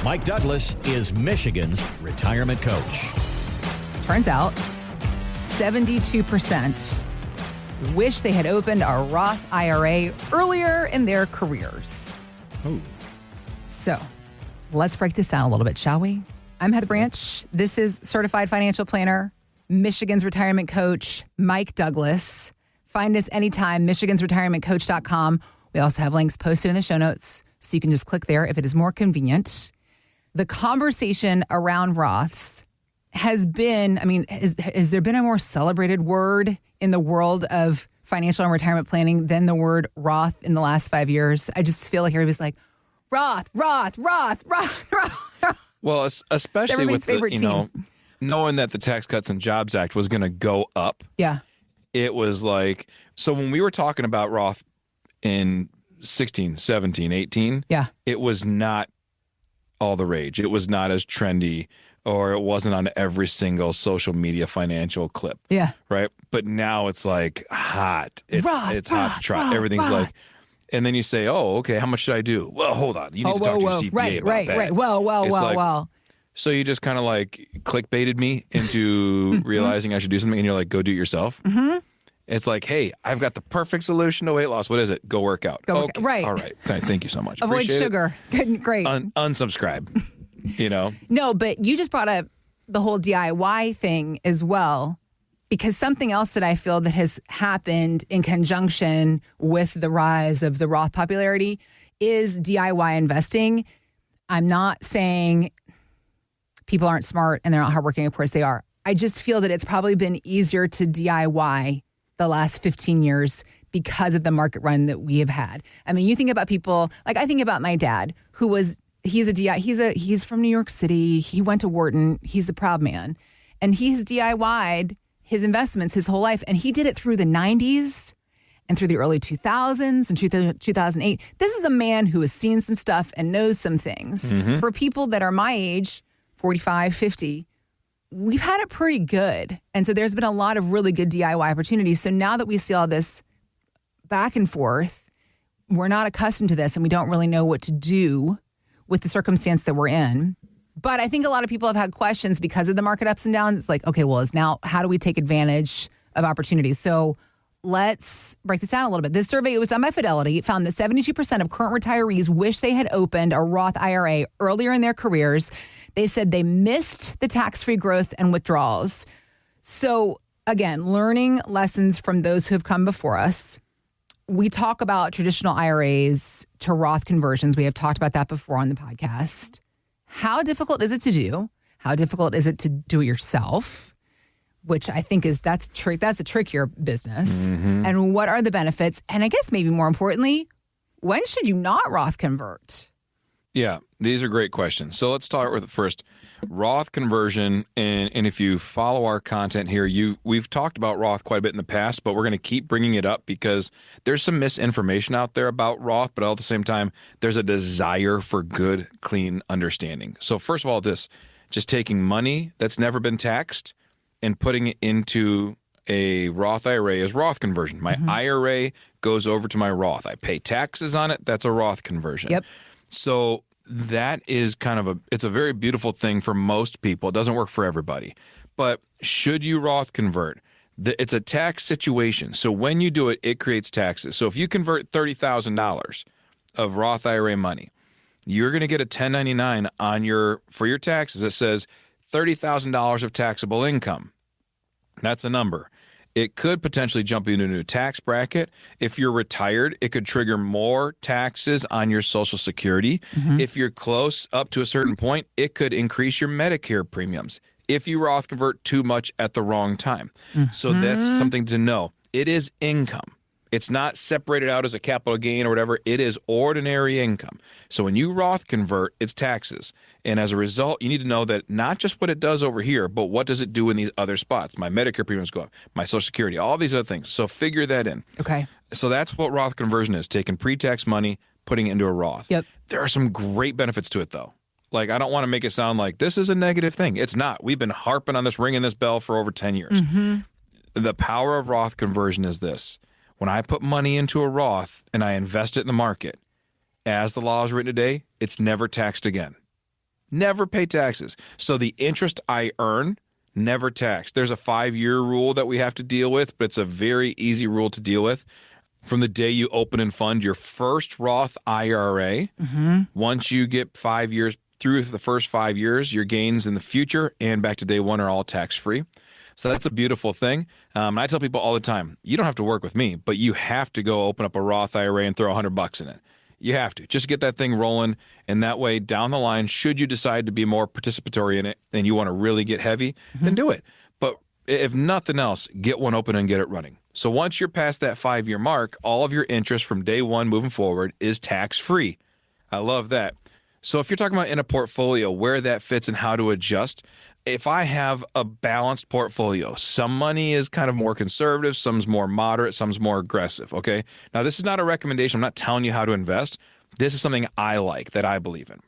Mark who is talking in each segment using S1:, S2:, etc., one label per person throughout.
S1: Mike Douglas is Michigan's retirement coach.
S2: Turns out 72% wish they had opened a Roth IRA earlier in their careers.
S1: Oh.
S2: So let's break this down a little bit, shall we? I'm Heather Branch. This is Certified Financial Planner, Michigan's retirement coach, Mike Douglas. Find us anytime, michigansretirementcoach.com. We also have links posted in the show notes, so you can just click there if it is more convenient. The conversation around Roths has been, has there been a more celebrated word in the world of financial and retirement planning than the word Roth in the last 5 years? I just feel like everybody's like, Roth.
S3: Well, especially with
S2: the,
S3: knowing that the Tax Cuts and Jobs Act was going to go up.
S2: Yeah.
S3: It was like, so when we were talking about Roth in 16, 17, 18,
S2: yeah,
S3: it was not all the rage. It was not as trendy, or it wasn't on every single social media financial clip.
S2: Yeah.
S3: Right. But now it's like hot. It's hot to try. Everything's like, and then you say, oh, okay, how much should I do? Well, hold on. You need to talk to your CPA about that.
S2: Right. Well.
S3: So you just kind of like clickbaited me into realizing I should do something, and you're like, go do it yourself.
S2: Mm-hmm.
S3: It's like, hey, I've got the perfect solution to weight loss. What is it? Go work out.
S2: Okay. Right.
S3: All right. Thank you so much.
S2: Avoid
S3: Appreciate
S2: sugar. Good. Great.
S3: Unsubscribe.
S2: No, but you just brought up the whole DIY thing as well, because something else that I feel that has happened in conjunction with the rise of the Roth popularity is DIY investing. I'm not saying people aren't smart and they're not hardworking. Of course they are. I just feel that it's probably been easier to DIY the last 15 years because of the market run that we have had. I mean, you think about people, like I think about my dad, who was, he's from New York City. He went to Wharton. He's a proud man. And he's DIY'd his investments his whole life. And he did it through the 90s and through the early 2000s and 2008. This is a man who has seen some stuff and knows some things. Mm-hmm. For people that are my age, 45, 50, we've had it pretty good. And so there's been a lot of really good DIY opportunities. So now that we see all this back and forth, we're not accustomed to this and we don't really know what to do with the circumstance that we're in. But I think a lot of people have had questions because of the market ups and downs. It's like, okay, well, how do we take advantage of opportunities? So let's break this down a little bit. This survey was done by Fidelity. It found that 72% of current retirees wish they had opened a Roth IRA earlier in their careers. They said they missed the tax-free growth and withdrawals. So again, learning lessons from those who have come before us. We talk about traditional IRAs to Roth conversions. We have talked about that before on the podcast. How difficult is it to do? How difficult is it to do it yourself? Which I think that's a trickier business. Mm-hmm. And what are the benefits? And I guess maybe more importantly, when should you not Roth convert?
S3: Yeah, these are great questions. So let's start with the first, Roth conversion. And if you follow our content here, we've talked about Roth quite a bit in the past, but we're going to keep bringing it up because there's some misinformation out there about Roth, but at the same time, there's a desire for good, clean understanding. So first of all, just taking money that's never been taxed and putting it into a Roth IRA is Roth conversion. My IRA goes over to my Roth. I pay taxes on it. That's a Roth conversion.
S2: Yep.
S3: So that is it's a very beautiful thing for most people. It doesn't work for everybody. But should you Roth convert? It's a tax situation. So when you do it, it creates taxes. So if you convert $30,000 of Roth IRA money, you're going to get a 1099 for your taxes that says $30,000 of taxable income. That's a number. It could potentially jump you into a new tax bracket. If you're retired, it could trigger more taxes on your Social Security. Mm-hmm. If you're close up to a certain point, it could increase your Medicare premiums if you Roth convert too much at the wrong time. Mm-hmm. So that's something to know. It is income. It's not separated out as a capital gain or whatever. It is ordinary income. So when you Roth convert, it's taxes. And as a result, you need to know that not just what it does over here, but what does it do in these other spots? My Medicare premiums go up, my Social Security, all these other things. So figure that in.
S2: Okay.
S3: So that's what Roth conversion is, taking pre-tax money, putting it into a Roth.
S2: Yep.
S3: There are some great benefits to it, though. Like, I don't want to make it sound like this is a negative thing. It's not. We've been harping on this, ringing this bell for over 10 years. Mm-hmm. The power of Roth conversion is this. When I put money into a Roth and I invest it in the market, as the law is written today, it's never taxed again. never pay taxes. So the interest I earn, never taxed. There's a 5-year rule that we have to deal with, but it's a very easy rule to deal with. From the day you open and fund your first Roth IRA, once you get 5 years through the first 5 years, your gains in the future and back to day one are all tax-free. So that's a beautiful thing. And I tell people all the time, you don't have to work with me, but you have to go open up a Roth IRA and throw $100 in it. You have to just get that thing rolling. And that way down the line, should you decide to be more participatory in it and you want to really get heavy, then do it. But if nothing else, get one open and get it running. So once you're past that 5-year mark, all of your interest from day one moving forward is tax-free. I love that. So if you're talking about in a portfolio, where that fits and how to adjust, if I have a balanced portfolio, some money is kind of more conservative, some's more moderate, some's more aggressive, okay? Now, this is not a recommendation. I'm not telling you how to invest. This is something I like, that I believe in.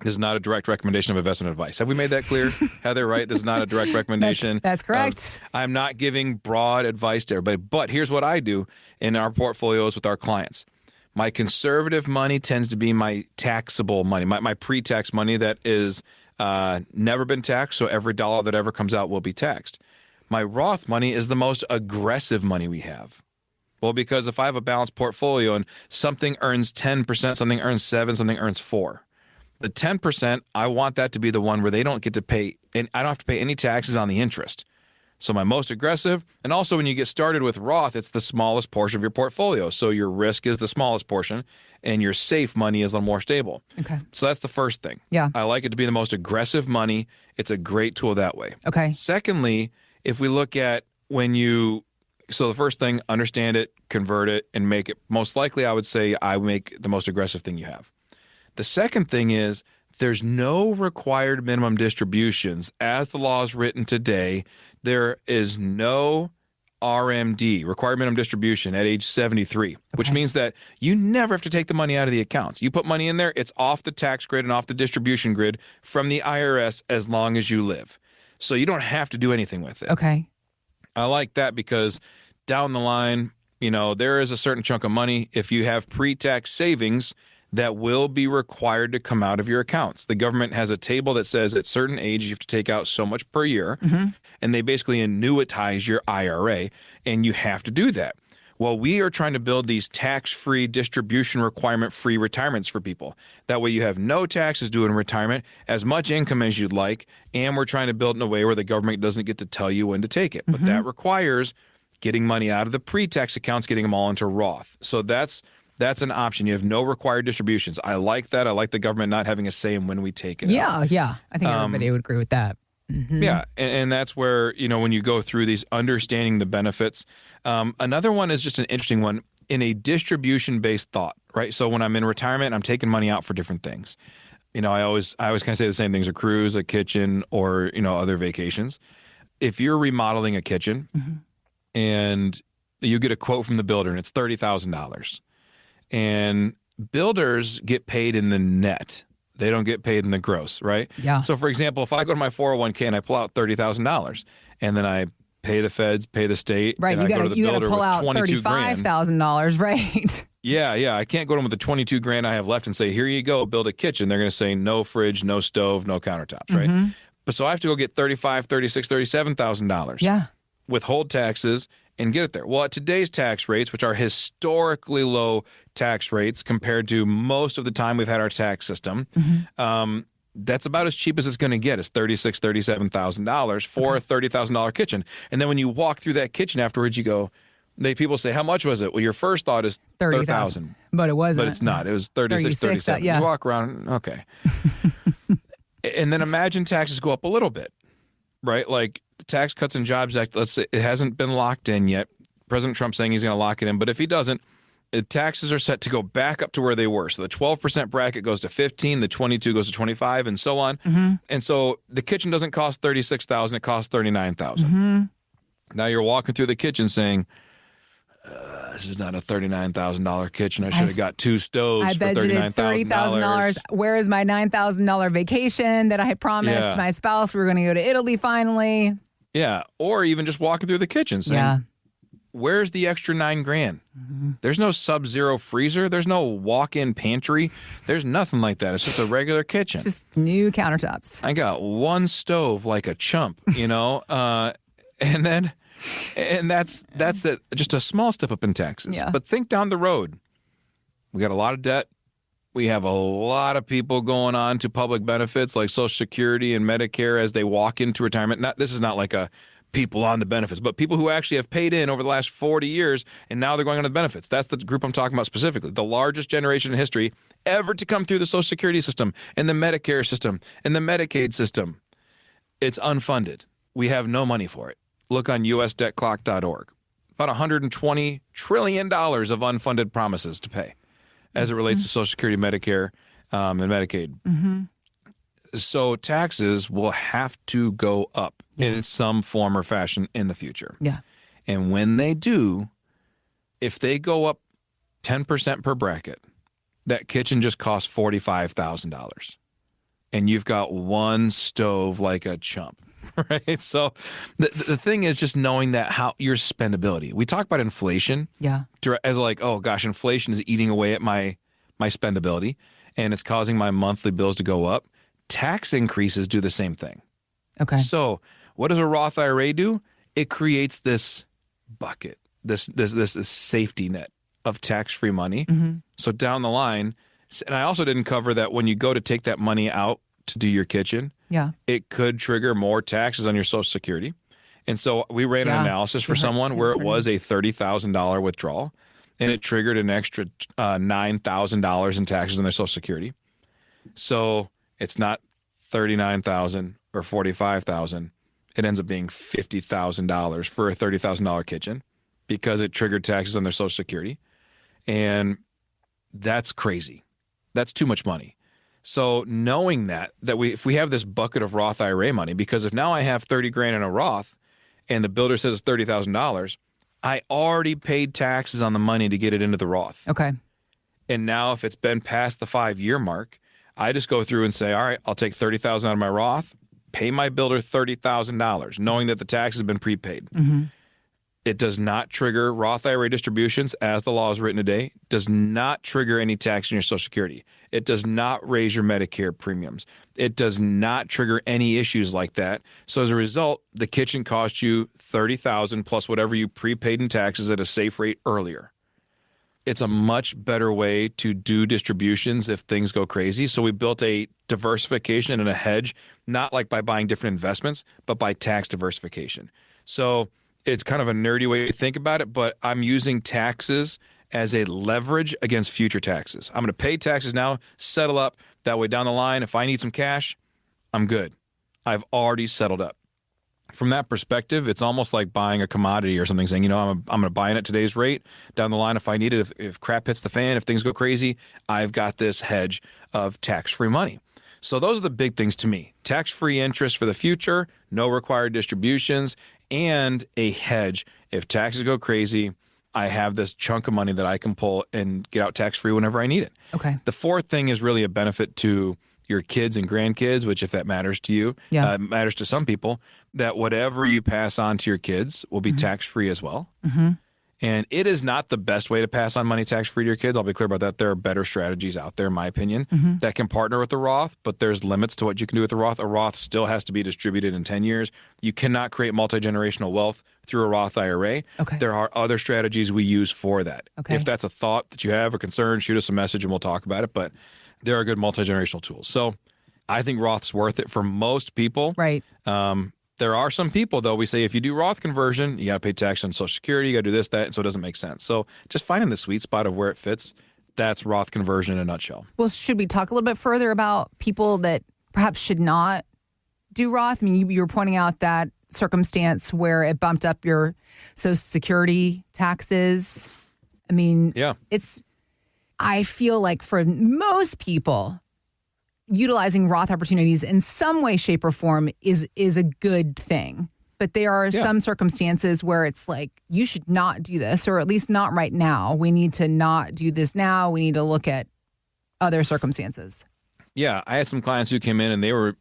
S3: This is not a direct recommendation of investment advice. Have we made that clear? Heather, right? This is not a direct recommendation.
S2: That's correct.
S3: I'm not giving broad advice to everybody, but here's what I do in our portfolios with our clients. My conservative money tends to be my taxable money, my pre-tax money that is never been taxed, so every dollar that ever comes out will be taxed. My Roth money is the most aggressive money we have. Well, because if I have a balanced portfolio and something earns 10%, something earns 7%, something earns 4%, the 10%, I want that to be the one where they don't get to pay, and I don't have to pay any taxes on the interest. So my most aggressive, and also when you get started with Roth, it's the smallest portion of your portfolio. So your risk is the smallest portion, and your safe money is a little more stable.
S2: Okay.
S3: So that's the first thing.
S2: Yeah.
S3: I like it to be the most aggressive money. It's a great tool that way.
S2: Okay.
S3: Secondly, if we look at so the first thing, understand it, convert it, and make it, most likely I would say I make the most aggressive thing you have. The second thing is there's no required minimum distributions. As the law is written today, there is no RMD, required minimum distribution, at age 73, which means that you never have to take the money out of the accounts. You put money in there, it's off the tax grid and off the distribution grid from the IRS as long as you live. So you don't have to do anything with it.
S2: Okay.
S3: I like that because down the line, there is a certain chunk of money. If you have pre-tax savings, that will be required to come out of your accounts. The government has a table that says at certain age you have to take out so much per year, and they basically annuitize your IRA, and you have to do that. Well, we are trying to build these tax-free, distribution requirement-free retirements for people. That way you have no taxes due in retirement, as much income as you'd like, and we're trying to build in a way where the government doesn't get to tell you when to take it. But that requires getting money out of the pre-tax accounts, getting them all into Roth. So that's an option. You have no required distributions. I like that. I like the government not having a say in when we take it out.
S2: Yeah. I think everybody would agree with that.
S3: Yeah, and that's where, when you go through these, understanding the benefits. Another one is just an interesting one in a distribution-based thought, right? So when I'm in retirement, I'm taking money out for different things. I always kind of say the same things: a cruise, a kitchen, or, other vacations. If you're remodeling a kitchen and you get a quote from the builder and it's $30,000, and builders get paid in the net. They don't get paid in the gross, right?
S2: Yeah.
S3: So, for example, if I go to my 401k and I pull out $30,000 and then I pay the feds, pay the state,
S2: right?
S3: And
S2: You got to pull out
S3: $35,000,
S2: right?
S3: Yeah. I can't go to them with the $22,000 I have left and say, here you go, build a kitchen. They're going to say no fridge, no stove, no countertops, right? But so I have to go get $35,000, $36,000, $37,000.
S2: Yeah.
S3: Withhold taxes and get it there. Well, at today's tax rates, which are historically low tax rates compared to most of the time we've had our tax system, that's about as cheap as it's going to get. It's $36,000, $37,000 for a $30,000 kitchen. And then when you walk through that kitchen afterwards, you go, people say, how much was it? Well, your first thought is $30,000.
S2: But it wasn't.
S3: But it's not. It was $36,000, $37,000.
S2: Yeah.
S3: You walk around, okay. And then imagine taxes go up a little bit, right? Like the Tax Cuts and Jobs Act, let's say it hasn't been locked in yet. President Trump's saying he's going to lock it in. But if he doesn't, the taxes are set to go back up to where they were. So the 12% bracket goes to 15, the 22 goes to 25, and so on. And so the kitchen doesn't cost $36,000, it costs $39,000. Now you're walking through the kitchen saying, this is not a $39,000 kitchen. I should have got 2 stoves for $39,000.
S2: Where is my $9,000 vacation that I had promised my spouse? We were going to go to Italy finally.
S3: Yeah. Or even just walking through the kitchen saying, where's the extra $9,000? There's no Sub-Zero freezer. There's no walk-in pantry. There's nothing like that. It's just a regular kitchen.
S2: Just new countertops.
S3: I got one stove like a chump, and that's just a small step up in taxes.
S2: Yeah.
S3: But think down the road. We got a lot of debt. We have a lot of people going on to public benefits like Social Security and Medicare as they walk into retirement. This is not like a people on the benefits, but people who actually have paid in over the last 40 years and now they're going on the benefits. That's the group I'm talking about specifically. The largest generation in history ever to come through the Social Security system and the Medicare system and the Medicaid system. It's unfunded. We have no money for it. Look on usdebtclock.org. About $120 trillion of unfunded promises to pay as it relates to Social Security, Medicare, and Medicaid. So taxes will have to go up in some form or fashion in the future.
S2: Yeah.
S3: And when they do, if they go up 10% per bracket, that kitchen just costs $45,000. And you've got one stove like a chump, right? So the thing is just knowing that how your spendability. We talk about inflation as like, oh gosh, inflation is eating away at my spendability and it's causing my monthly bills to go up. Tax increases do the same thing.
S2: Okay.
S3: So what does a Roth IRA do? It creates this bucket, this safety net of tax-free money. So down the line, and I also didn't cover that when you go to take that money out to do your kitchen, it could trigger more taxes on your Social Security. And so we ran an analysis for someone where it was a $30,000 withdrawal, and it triggered an extra $9,000 in taxes on their Social Security. So it's not $39,000 or $45,000. It ends up being $50,000 for a $30,000 kitchen because it triggered taxes on their Social Security. And that's crazy. That's too much money. So knowing that if we have this bucket of Roth IRA money, because if now I have $30,000 in a Roth and the builder says it's $30,000, I already paid taxes on the money to get it into the Roth.
S2: Okay.
S3: And now if it's been past the 5-year mark, I just go through and say, all right, I'll take $30,000 out of my Roth, pay my builder $30,000, knowing that the tax has been prepaid. It does not trigger Roth IRA distributions as the law is written today, does not trigger any tax on your Social Security. It does not raise your Medicare premiums. It does not trigger any issues like that. So as a result, the kitchen costs you $30,000 plus whatever you prepaid in taxes at a safe rate earlier. It's a much better way to do distributions if things go crazy. So we built a diversification and a hedge, not like by buying different investments, but by tax diversification. So it's kind of a nerdy way to think about it, but I'm using taxes as a leverage against future taxes. I'm going to pay taxes now, settle up. That way down the line, if I need some cash, I'm good. I've already settled up. From that perspective, it's almost like buying a commodity or something, saying, I'm going to buy it at today's rate. Down the line, if I need it, if crap hits the fan, if things go crazy, I've got this hedge of tax-free money. So those are the big things to me. Tax-free interest for the future, no required distributions, and a hedge. If taxes go crazy, I have this chunk of money that I can pull and get out tax-free whenever I need it.
S2: Okay.
S3: The fourth thing is really a benefit to your kids and grandkids, which if that matters to you, matters to some people, that whatever you pass on to your kids will be tax-free as well. And it is not the best way to pass on money tax-free to your kids. I'll be clear about that. There are better strategies out there, in my opinion, that can partner with the Roth, but there's limits to what you can do with the Roth. A Roth still has to be distributed in 10 years. You cannot create multi-generational wealth through a Roth IRA.
S2: Okay.
S3: There are other strategies we use for that.
S2: Okay.
S3: If that's a thought that you have or concern, shoot us a message and we'll talk about it. But there are good multi-generational tools. So I think Roth's worth it for most people.
S2: Right.
S3: There are some people, though, we say if you do Roth conversion, you got to pay tax on Social Security, you got to do this, that, and so it doesn't make sense. So just finding the sweet spot of where it fits, that's Roth conversion in a nutshell.
S2: Well, should we talk a little bit further about people that perhaps should not do Roth? I mean, you were pointing out that circumstance where it bumped up your Social Security taxes. I mean, I feel like for most people, utilizing Roth opportunities in some way, shape, or form is a good thing. But there are some circumstances where it's like, you should not do this, or at least not right now. We need to not do this now. We need to look at other circumstances. Yeah.
S3: I had some clients who came in and they were,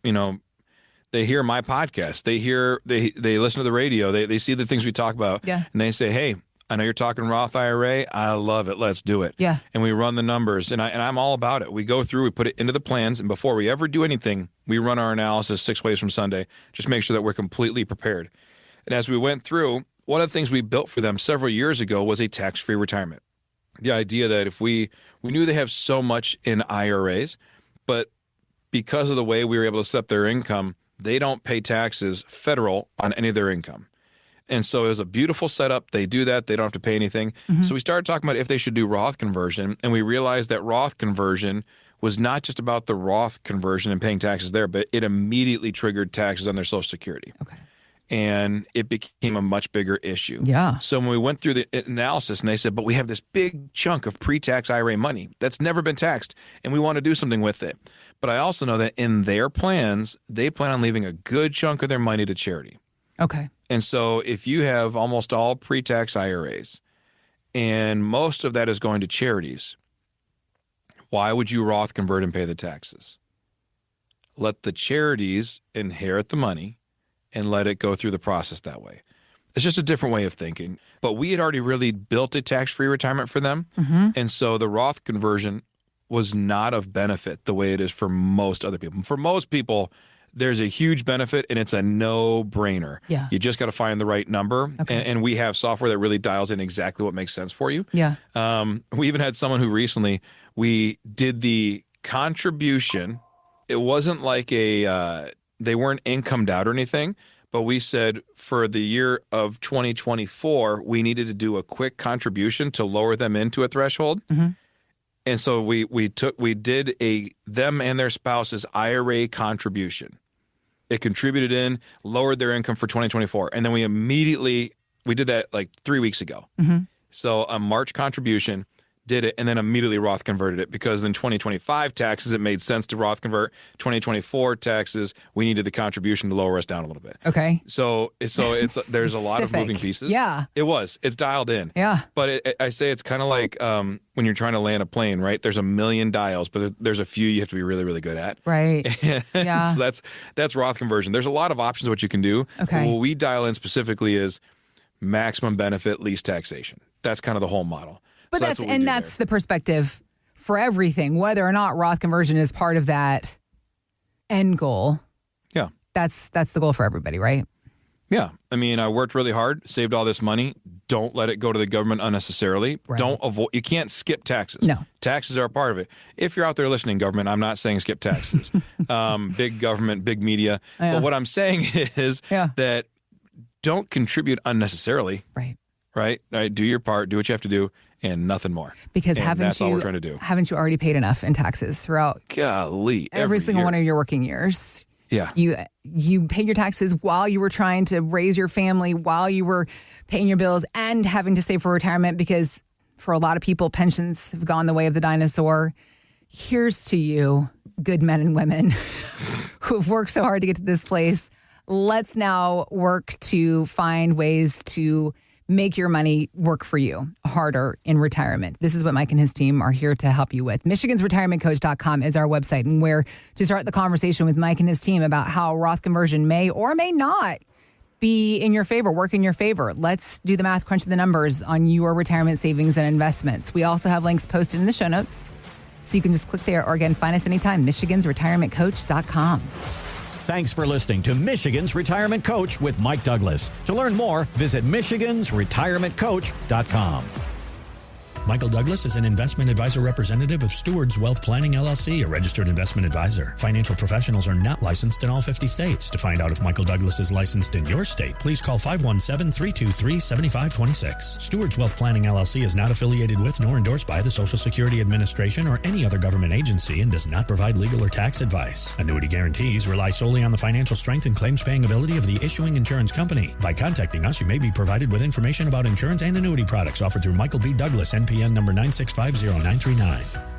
S3: they hear my podcast. They listen to the radio. They see the things we talk about. Yeah. And they say, hey, I know you're talking Roth IRA. I love it. Let's do it.
S2: Yeah.
S3: And we run the numbers, and I'm all about it. We go through, we put it into the plans, and before we ever do anything, we run our analysis 6 ways from Sunday. Just make sure that we're completely prepared. And as we went through, one of the things we built for them several years ago was a tax-free retirement. The idea that if we knew they have so much in IRAs, but because of the way we were able to set up their income, they don't pay taxes federal on any of their income. And so it was a beautiful setup. They do that. They don't have to pay anything. So we started talking about if they should do Roth conversion, and we realized that Roth conversion was not just about the Roth conversion and paying taxes there, but it immediately triggered taxes on their Social Security.
S2: Okay.
S3: And it became a much bigger issue.
S2: Yeah.
S3: So when we went through the analysis and they said, but we have this big chunk of pre-tax IRA money that's never been taxed and we want to do something with it. But I also know that in their plans, they plan on leaving a good chunk of their money to charity.
S2: Okay.
S3: And so if you have almost all pre-tax IRAs and most of that is going to charities, why would you Roth convert and pay the taxes? Let the charities inherit the money and let it go through the process that way. It's just a different way of thinking. But we had already really built a tax-free retirement for them. And so the Roth conversion was not of benefit the way it is for most other people. For most people, there's a huge benefit and it's a no-brainer.
S2: Yeah.
S3: You just got to find the right number.
S2: Okay.
S3: And we have software that really dials in exactly what makes sense for you.
S2: Yeah.
S3: We even had someone who recently, we did the contribution. It wasn't like they weren't incomed out or anything, but we said for the year of 2024, we needed to do a quick contribution to lower them into a threshold. And so we did them and their spouse's IRA contribution. It contributed in, lowered their income for 2024. And then we did that like 3 weeks ago. So a March contribution, did it, and then immediately Roth converted it because in 2025 taxes, it made sense to Roth convert. 2024 taxes, we needed the contribution to lower us down a little bit.
S2: Okay.
S3: So it's there's a lot of moving pieces.
S2: Yeah.
S3: It's dialed in.
S2: Yeah.
S3: But I say it's kind of like when you're trying to land a plane, right? There's a million dials, but there's a few you have to be really, really good at.
S2: Right. Yeah.
S3: So that's Roth conversion. There's a lot of options what you can do.
S2: Okay.
S3: What we dial in specifically is maximum benefit, least taxation. That's kind of the whole model.
S2: But
S3: So
S2: that's the perspective for everything, whether or not Roth conversion is part of that end goal.
S3: Yeah.
S2: That's the goal for everybody, right?
S3: Yeah. I mean, I worked really hard, saved all this money. Don't let it go to the government unnecessarily.
S2: Right.
S3: You can't skip taxes.
S2: No.
S3: Taxes are a part of it. If you're out there listening, government, I'm not saying skip taxes. Big government, big media.
S2: Yeah.
S3: But what I'm saying is that don't contribute unnecessarily.
S2: Right.
S3: Right? Do your part, do what you have to do, and nothing more.
S2: Because
S3: that's all we're trying to do.
S2: Haven't you already paid enough in taxes throughout
S3: Golly,
S2: every single
S3: year.
S2: one of your working years?
S3: Yeah.
S2: You paid your taxes while you were trying to raise your family, while you were paying your bills and having to save for retirement, because for a lot of people, pensions have gone the way of the dinosaur. Here's to you, good men and women who've worked so hard to get to this place. Let's now work to find ways to make your money work for you harder in retirement. This is what Mike and his team are here to help you with. MichigansRetirementCoach.com is our website, and where to start the conversation with Mike and his team about how Roth conversion may or may not be in your favor, work in your favor. Let's do the math, crunch the numbers on your retirement savings and investments. We also have links posted in the show notes, so you can just click there, or again, find us anytime, MichigansRetirementCoach.com.
S1: Thanks for listening to Michigan's Retirement Coach with Mike Douglas. To learn more, visit michigansretirementcoach.com.
S4: Michael Douglas is an investment advisor representative of Stewards Wealth Planning, LLC, a registered investment advisor. Financial professionals are not licensed in all 50 states. To find out if Michael Douglas is licensed in your state, please call 517-323-7526. Stewards Wealth Planning, LLC is not affiliated with nor endorsed by the Social Security Administration or any other government agency and does not provide legal or tax advice. Annuity guarantees rely solely on the financial strength and claims-paying ability of the issuing insurance company. By contacting us, you may be provided with information about insurance and annuity products offered through Michael B. Douglas, NPN number 9650939.